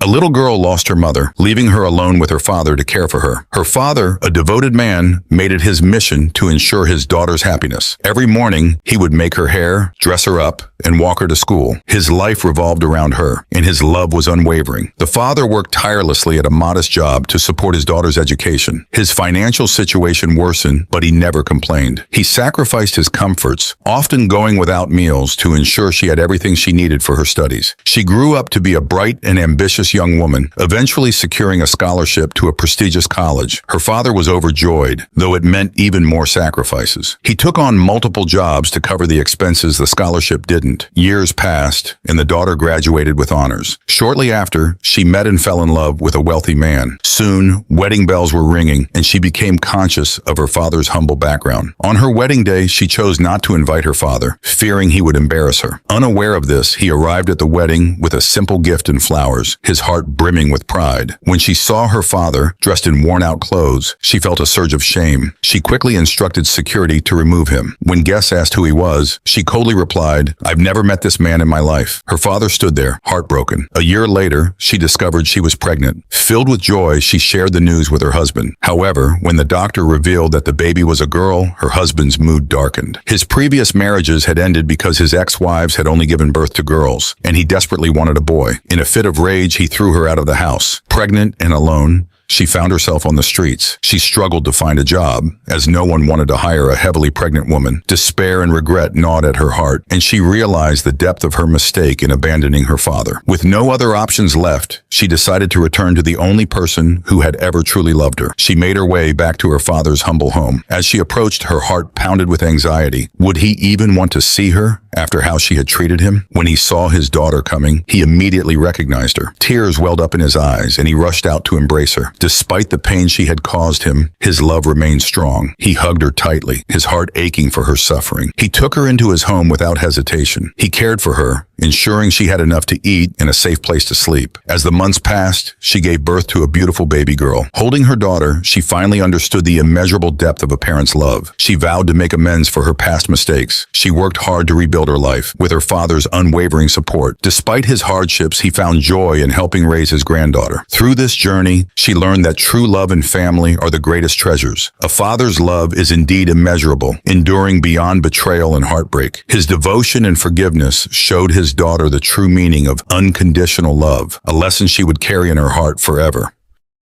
A little girl lost her mother, leaving her alone with her father to care for her. Her father, a devoted man, made it his mission to ensure his daughter's happiness. Every morning, he would make her hair, dress her up, and walk her to school. His life revolved around her, and his love was unwavering. The father worked tirelessly at a modest job to support his daughter's education. His financial situation worsened, but he never complained. He sacrificed his comforts, often going without meals to ensure she had everything she needed for her studies. She grew up to be a bright and ambitious young woman, eventually securing a scholarship to a prestigious college. Her father was overjoyed, though it meant even more sacrifices. He took on multiple jobs to cover the expenses the scholarship didn't. Years passed, and the daughter graduated with honors. Shortly after, she met and fell in love with a wealthy man. Soon, wedding bells were ringing, and she became conscious of her father's humble background. On her wedding day, she chose not to invite her father, fearing he would embarrass her. Unaware of this, he arrived at the wedding with a simple gift and flowers, his heart brimming with pride. When she saw her father, dressed in worn-out clothes, she felt a surge of shame. She quickly instructed security to remove him. When guests asked who he was, she coldly replied, "I've never met this man in my life." Her father stood there, heartbroken. A year later, she discovered she was pregnant. Filled with joy, she shared the news with her husband. However, when the doctor revealed that the baby was a girl, her husband's mood darkened. His previous marriages had ended because his ex-wives had only given birth to girls, and he desperately wanted a boy. In a fit of rage, he threw her out of the house. Pregnant and alone, she found herself on the streets. She struggled to find a job, as no one wanted to hire a heavily pregnant woman. Despair and regret gnawed at her heart, and she realized the depth of her mistake in abandoning her father. With no other options left, she decided to return to the only person who had ever truly loved her. She made her way back to her father's humble home. As she approached, her heart pounded with anxiety. Would he even want to see her after how she had treated him? When he saw his daughter coming, he immediately recognized her. Tears welled up in his eyes, and he rushed out to embrace her. Despite the pain she had caused him, his love remained strong. He hugged her tightly, his heart aching for her suffering. He took her into his home without hesitation. He cared for her, ensuring she had enough to eat and a safe place to sleep. As the months passed, she gave birth to a beautiful baby girl. Holding her daughter, she finally understood the immeasurable depth of a parent's love. She vowed to make amends for her past mistakes. She worked hard to rebuild her life with her father's unwavering support. Despite his hardships, he found joy in helping raise his granddaughter. Through this journey, she learned that true love and family are the greatest treasures. A father's love is indeed immeasurable, enduring beyond betrayal and heartbreak. His devotion and forgiveness showed his daughter the true meaning of unconditional love, a lesson she would carry in her heart forever.